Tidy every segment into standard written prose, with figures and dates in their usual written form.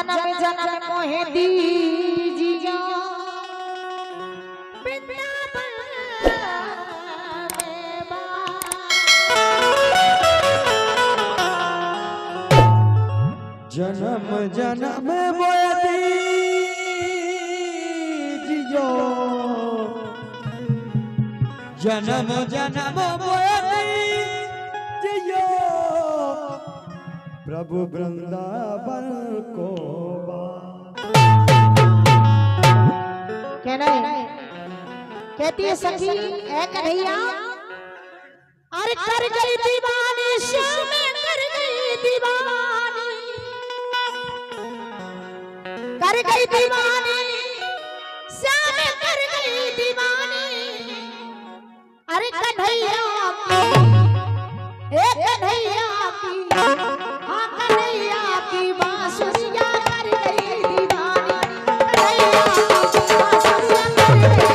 जन्म जन्म मोहे दीजिए जन्म जन्म मोहे दीजियो जन्म जन्म मोहे दीजियो प्रभु वृंदावन को कहती है सखी है कन्हैया अरे कर गई दीवानी श्याम कर गई दीवानी कर गई दीवानी श्याम कर गई दीवानी अरे कन्हैया कन्हैया की हाँ कन्हैया की बांसुरिया कर गई दीवानी कन्हैया की बांसुरिया कर गई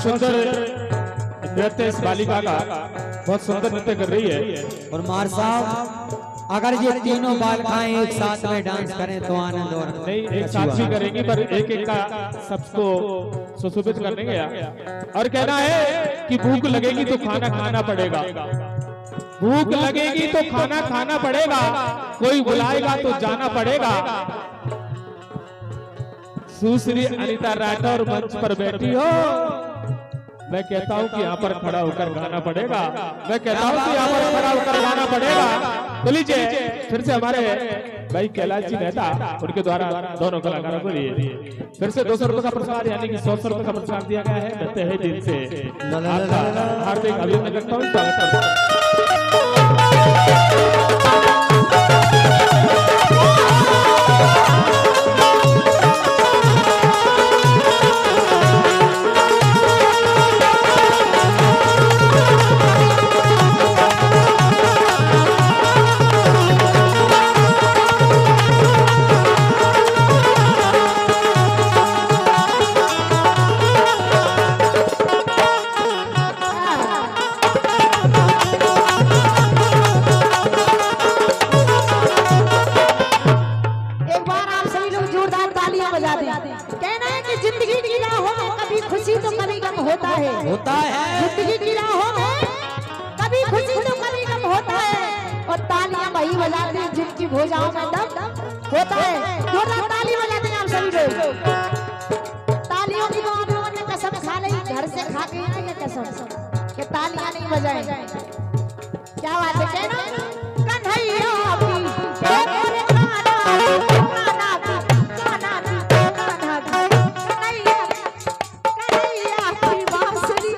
सुंदर नृत्य इस बालिका का बहुत सुंदर नृत्य कर रही है। और मार साहब अगर ये तीनों बालिकाएं एक साथ में डांस करें तो आनंद और नहीं एक साथ भी करेंगी पर एक एक का सबको सुशोभित करने गया और कहना है कि भूख लगेगी तो खाना खाना पड़ेगा, भूख लगेगी तो खाना खाना पड़ेगा, कोई बुलाएगा तो जाना पड़ेगा। सुश्री अनीता राठौर मंच पर बैठी हो, मैं कहता हूं कि यहाँ पर खड़ा होकर गाना पड़ेगा, मैं कहता हूं कि यहाँ पर खड़ा होकर गाना पड़ेगा। तो लीजिए फिर से हमारे भाई कैलाश जी मेहता उनके द्वारा दोनों कलाकारों को लिए फिर से 200 रुपए का पुरस्कार यानी कि 100 रुपए का पुरस्कार दिया गया है। कहते हैं दिल से हार्दिक अभिनंदन करता हूँ, स्वागत करता हूँ। होता है जिंदगी की राहों में कभी खुशी तो कभी गम होता है और तालियां वही बजाते हैं जिनकी भुजाओं में दम होता है। जोरदार ताली बजाते हैं आप सभी लोग। तालियों की तो आप लोगों ने कसम खा ली, घर से खा के आएंगे कसम कि तालियां नहीं बजाएं। क्या बात है कहना कन्हैया की कन्हैया की बांसुरी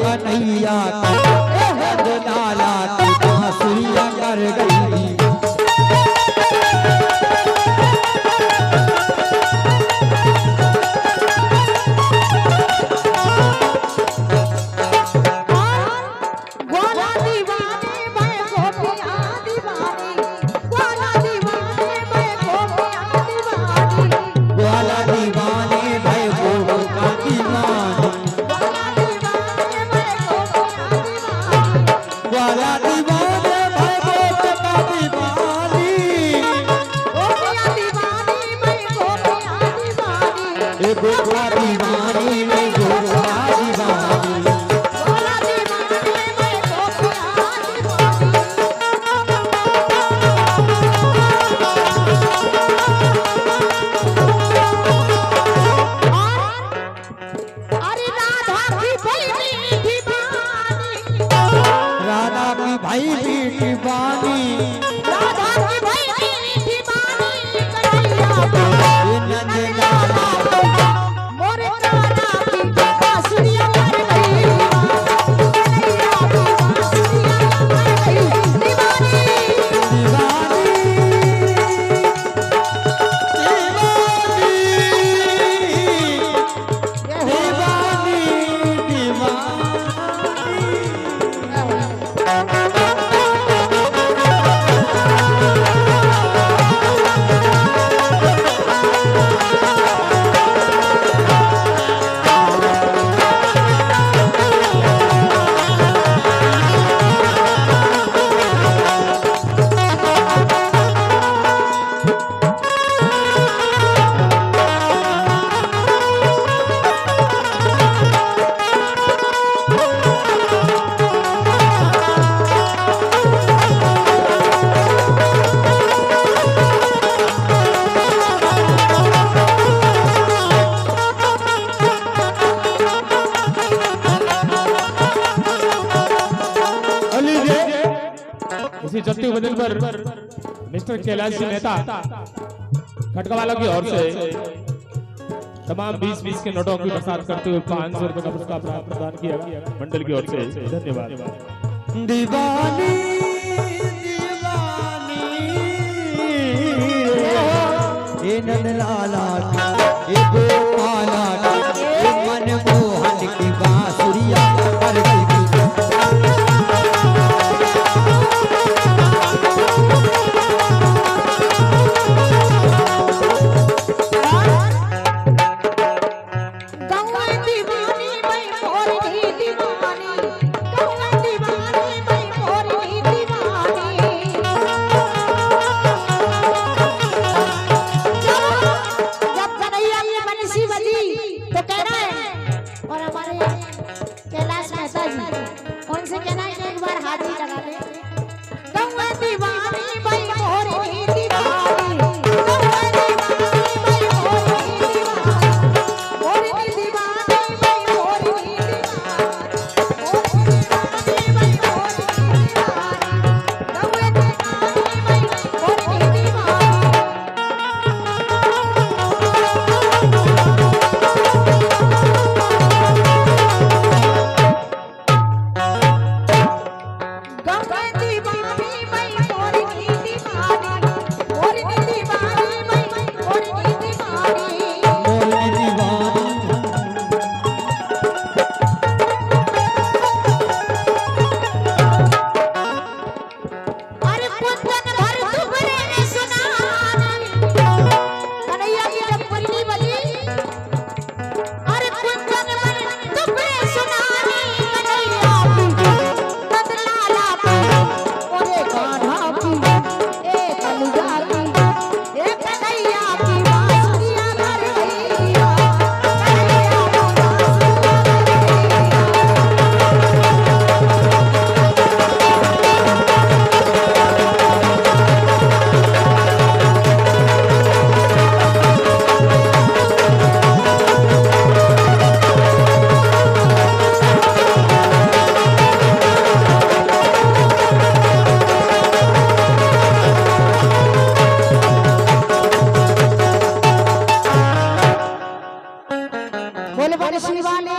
कन्हैया की लाला की बांसुरिया कर गई। भाई मीठी बानी राधा की भाई मीठी बानी कन्हैया नंद लाला मोरे राधा की बांसुरिया कर गई कन्हैया की बांसुरिया कर गई दीवानी इसी चलती बदल पर मिस्टर कैलाश जी मेहता खटका वालों की ओर से तमाम 20-20 के नोटों की बरसात करते हुए 500 रुपए का पुरस्कार प्रदान किया मंडल की ओर से। धन्यवाद। दीवानी दीवानी ए नंद लाला ए गोपाला ए मनमोहन की बांसुरिया कर गई। कैलाश मेहता जी उनसे कहना है कि एक बार हाजिरी लगा ले। गौआ दीवानी भाई मोरी दीवानी गौआ दीवानी भाई मोरी दीवानी मोरी दीवानी भाई मोरी दीवानी मोरी दीवानी भाई मोरी दीवानी गौआ दीवानी भाई मोरी दीवानी। बोले शिवाले